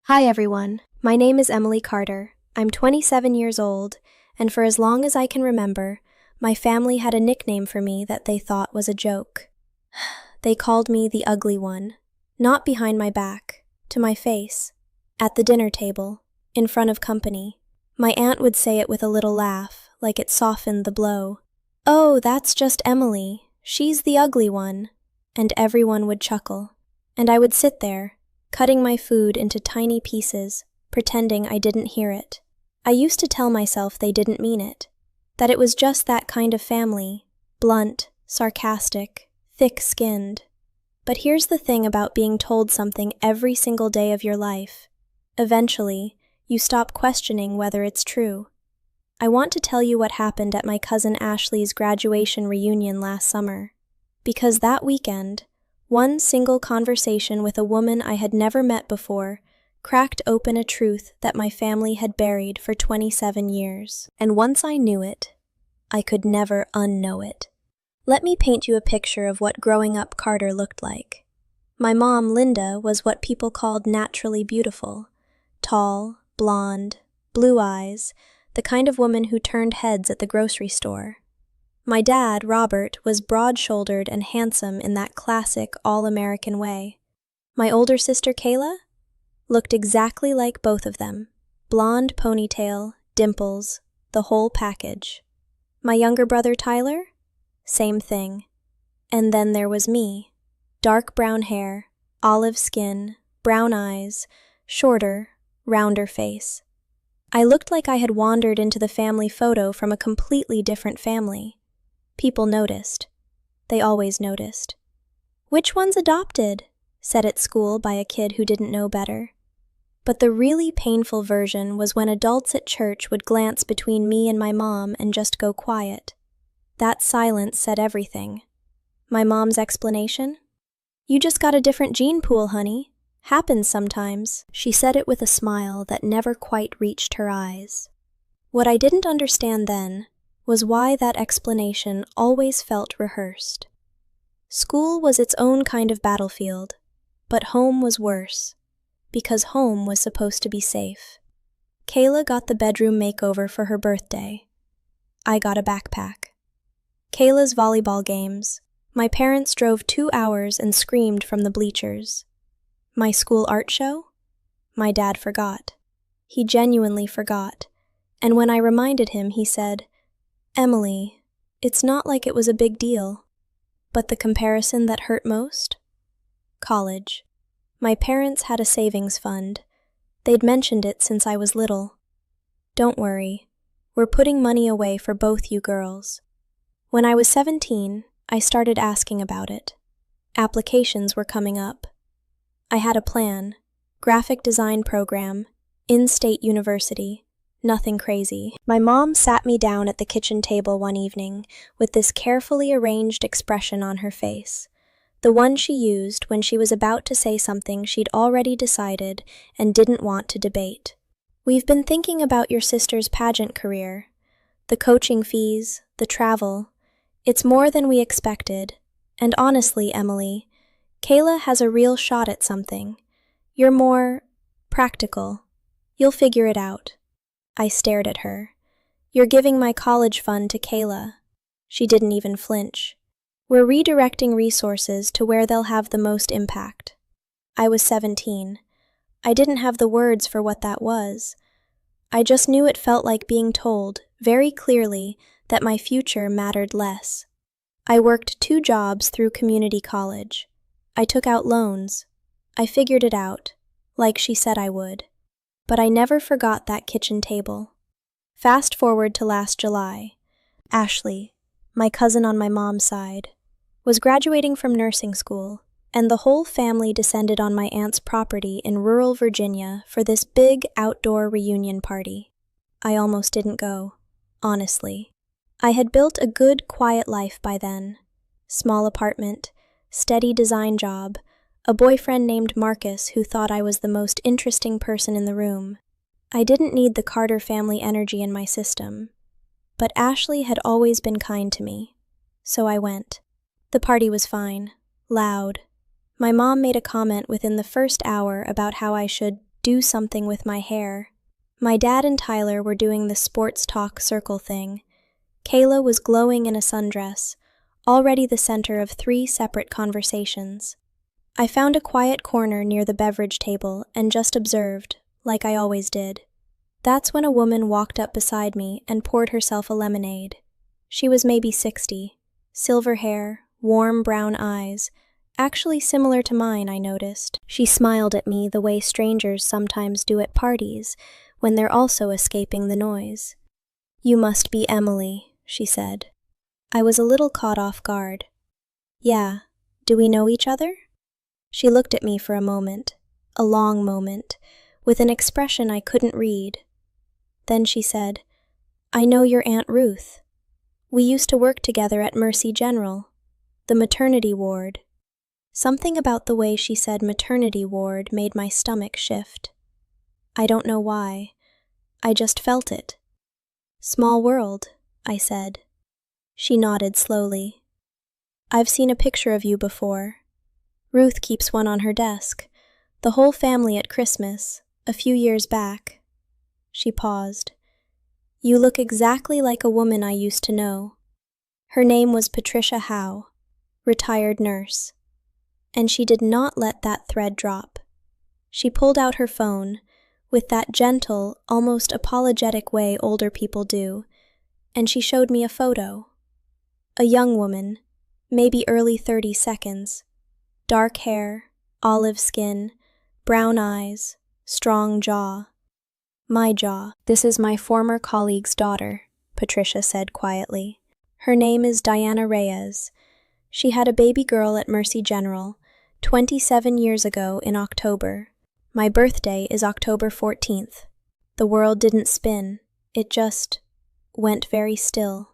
Hi everyone, my name is Emily Carter. I'm 27 years old, and for as long as I can remember, my family had a nickname for me that they thought was a joke. They called me the ugly one, not behind my back, to my face, at the dinner table, in front of company. My aunt would say it with a little laugh, like it softened the blow. "Oh, that's just Emily. She's the ugly one." And everyone would chuckle. And I would sit there, cutting my food into tiny pieces, pretending I didn't hear it. I used to tell myself they didn't mean it, that it was just that kind of family, blunt, sarcastic, thick-skinned. But here's the thing about being told something every single day of your life. Eventually, you stop questioning whether it's true. I want to tell you what happened at my cousin Ashley's graduation reunion last summer, because that weekend, one single conversation with a woman I had never met before cracked open a truth that my family had buried for 27 years. And once I knew it, I could never unknow it. Let me paint you a picture of what growing up Carter looked like. My mom, Linda, was what people called naturally beautiful. Tall, blonde, blue eyes, the kind of woman who turned heads at the grocery store. My dad, Robert, was broad-shouldered and handsome in that classic all-American way. My older sister, Kayla, looked exactly like both of them. Blonde ponytail, dimples, the whole package. My younger brother, Tyler? Same thing. And then there was me. Dark brown hair, olive skin, brown eyes, shorter, rounder face. I looked like I had wandered into the family photo from a completely different family. People noticed. They always noticed. "Which one's adopted?" said at school by a kid who didn't know better. But the really painful version was when adults at church would glance between me and my mom and just go quiet. That silence said everything. My mom's explanation? "You just got a different gene pool, honey. Happens sometimes." She said it with a smile that never quite reached her eyes. What I didn't understand then was why that explanation always felt rehearsed. School was its own kind of battlefield, but home was worse, because home was supposed to be safe. Kayla got the bedroom makeover for her birthday. I got a backpack. Kayla's volleyball games. My parents drove 2 hours and screamed from the bleachers. My school art show? My dad forgot. He genuinely forgot, and when I reminded him, he said, "Emily, it's not like it was a big deal." But the comparison that hurt most? College. My parents had a savings fund. They'd mentioned it since I was little. "Don't worry, we're putting money away for both you girls." When I was 17, I started asking about it. Applications were coming up. I had a plan, graphic design program, in-state university. Nothing crazy. My mom sat me down at the kitchen table one evening with this carefully arranged expression on her face, the one she used when she was about to say something she'd already decided and didn't want to debate. "We've been thinking about your sister's pageant career. The coaching fees, the travel. It's more than we expected. And honestly, Emily, Kayla has a real shot at something. You're more practical. You'll figure it out." I stared at her. "You're giving my college fund to Kayla." She didn't even flinch. "We're redirecting resources to where they'll have the most impact." I was 17. I didn't have the words for what that was. I just knew it felt like being told, very clearly, that my future mattered less. I worked 2 jobs through community college. I took out loans. I figured it out, like she said I would. But I never forgot that kitchen table. Fast forward to last July. Ashley, my cousin on my mom's side, was graduating from nursing school, and the whole family descended on my aunt's property in rural Virginia for this big outdoor reunion party. I almost didn't go, honestly. I had built a good, quiet life by then. Small apartment, steady design job, a boyfriend named Marcus who thought I was the most interesting person in the room. I didn't need the Carter family energy in my system. But Ashley had always been kind to me, so I went. The party was fine, loud. My mom made a comment within the first hour about how I should do something with my hair. My dad and Tyler were doing the sports talk circle thing. Kayla was glowing in a sundress, already the center of 3 separate conversations. I found a quiet corner near the beverage table and just observed, like I always did. That's when a woman walked up beside me and poured herself a lemonade. She was maybe 60, silver hair, warm brown eyes, actually similar to mine, I noticed. She smiled at me the way strangers sometimes do at parties when they're also escaping the noise. "You must be Emily," she said. I was a little caught off guard. "Yeah, do we know each other?" She looked at me for a moment, a long moment, with an expression I couldn't read. Then she said, "I know your Aunt Ruth. We used to work together at Mercy General, the maternity ward." Something about the way she said maternity ward made my stomach shift. I don't know why. I just felt it. "Small world," I said. She nodded slowly. "I've seen a picture of you before. Ruth keeps one on her desk. The whole family at Christmas, a few years back." She paused. "You look exactly like a woman I used to know. Her name was Patricia Howe, retired nurse." And she did not let that thread drop. She pulled out her phone, with that gentle, almost apologetic way older people do, and she showed me a photo. A young woman, maybe early 30s, dark hair, olive skin, brown eyes, strong jaw. My jaw. "This is my former colleague's daughter," Patricia said quietly. "Her name is Diana Reyes. She had a baby girl at Mercy General 27 years ago in October. My birthday is October 14th. The world didn't spin. It just went very still."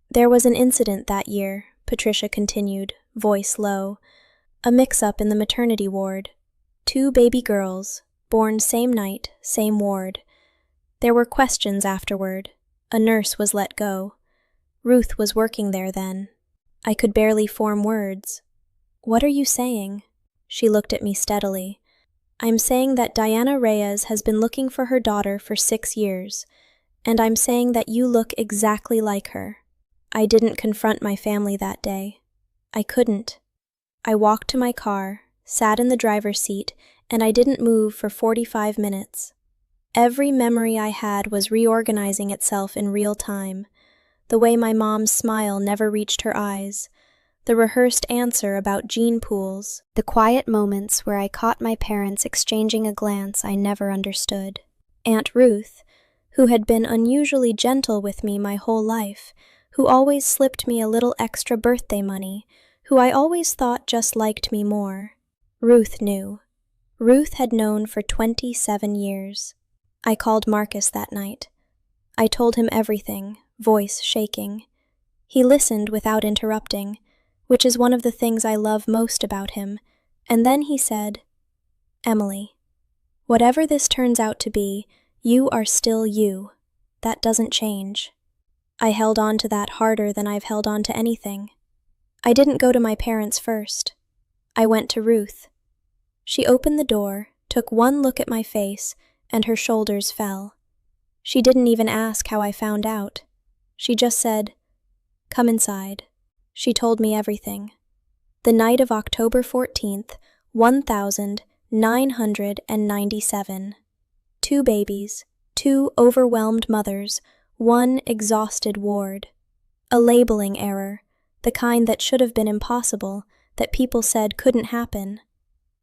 "There was an incident that year," Patricia continued, voice low. "A mix-up in the maternity ward. 2 baby girls, born same night, same ward. There were questions afterward. A nurse was let go. Ruth was working there then. I could barely form words. "What are you saying?" She looked at me steadily. "I'm saying that Diana Reyes has been looking for her daughter for 6 years, and I'm saying that you look exactly like her. I didn't confront my family that day. I couldn't. I walked to my car, sat in the driver's seat, and I didn't move for 45 minutes. Every memory I had was reorganizing itself in real time. The way my mom's smile never reached her eyes, the rehearsed answer about gene pools, the quiet moments where I caught my parents exchanging a glance I never understood. Aunt Ruth, who had been unusually gentle with me my whole life, who always slipped me a little extra birthday money, who I always thought just liked me more. Ruth knew. Ruth had known for 27 years. I called Marcus that night. I told him everything, voice shaking. He listened without interrupting, which is one of the things I love most about him, and then he said, "Emily, whatever this turns out to be, you are still you. That doesn't change." I held on to that harder than I've held on to anything. I didn't go to my parents first. I went to Ruth. She opened the door, took one look at my face, and her shoulders fell. She didn't even ask how I found out. She just said, "Come inside." She told me everything. The night of October 14th, 1997. 2 babies, 2 overwhelmed mothers, 1 exhausted ward. A labeling error, the kind that should have been impossible, that people said couldn't happen.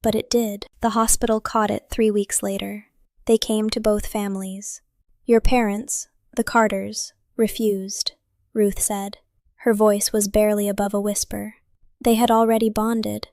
But it did. The hospital caught it 3 weeks later. They came to both families. "Your parents, the Carters, refused," Ruth said. Her voice was barely above a whisper. "They had already bonded.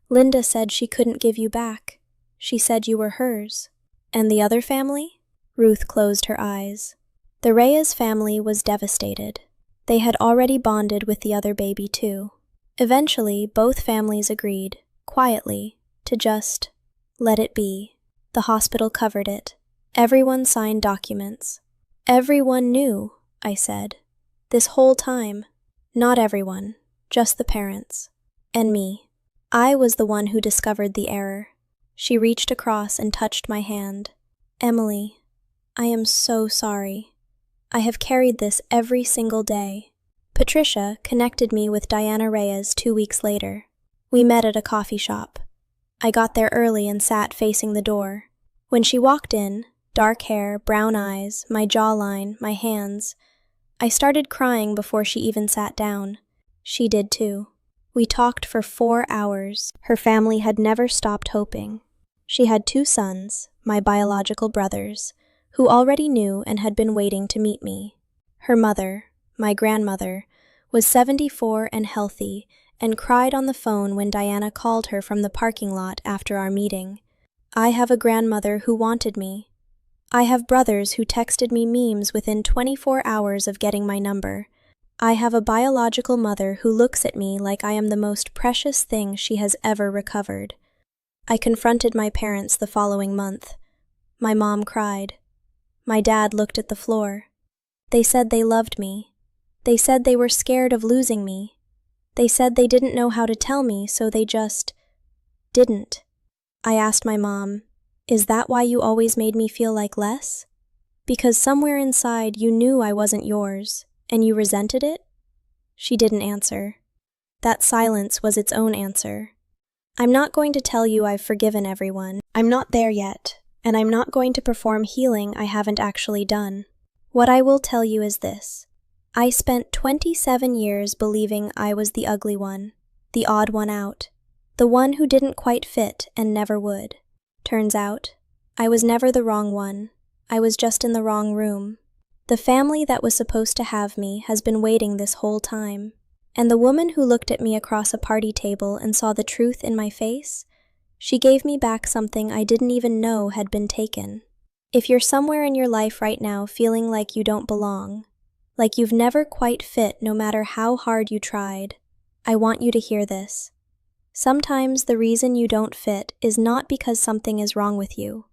Linda said she couldn't give you back. She said you were hers." "And the other family?" Ruth closed her eyes. The Reyes family was devastated. They had already bonded with the other baby too. Eventually, both families agreed, quietly, to just let it be. The hospital covered it. Everyone signed documents. "Everyone knew," I said. "This whole time." "Not everyone, just the parents. And me. I was the one who discovered the error." She reached across and touched my hand. Emily, I am so sorry. I have carried this every single day. Patricia connected me with Diana Reyes 2 weeks later. We met at a coffee shop. I got there early and sat facing the door. When she walked in, dark hair, brown eyes, my jawline, my hands, I started crying before she even sat down. She did too. We talked for 4 hours. Her family had never stopped hoping. She had 2 sons, my biological brothers, who already knew and had been waiting to meet me. Her mother, my grandmother, was 74 and healthy and cried on the phone when Diana called her from the parking lot after our meeting. I have a grandmother who wanted me. I have brothers who texted me memes within 24 hours of getting my number. I have a biological mother who looks at me like I am the most precious thing she has ever recovered. I confronted my parents the following month. My mom cried. My dad looked at the floor. They said they loved me. They said they were scared of losing me. They said they didn't know how to tell me, so they just didn't. I asked my mom, "Is that why you always made me feel like less? Because somewhere inside you knew I wasn't yours, and you resented it?" She didn't answer. That silence was its own answer. I'm not going to tell you I've forgiven everyone. I'm not there yet, and I'm not going to perform healing I haven't actually done. What I will tell you is this. I spent 27 years believing I was the ugly one, the odd one out, the one who didn't quite fit and never would. Turns out, I was never the wrong one. I was just in the wrong room. The family that was supposed to have me has been waiting this whole time. And the woman who looked at me across a party table and saw the truth in my face, she gave me back something I didn't even know had been taken. If you're somewhere in your life right now feeling like you don't belong, like you've never quite fit no matter how hard you tried, I want you to hear this. Sometimes the reason you don't fit is not because something is wrong with you.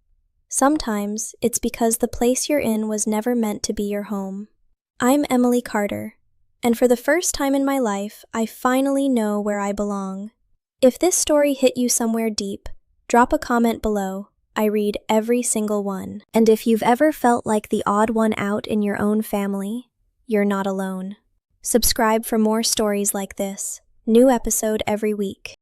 Sometimes it's because the place you're in was never meant to be your home. I'm Emily Carter. And for the first time in my life, I finally know where I belong. If this story hit you somewhere deep, drop a comment below. I read every single one. And if you've ever felt like the odd one out in your own family, you're not alone. Subscribe for more stories like this. New episode every week.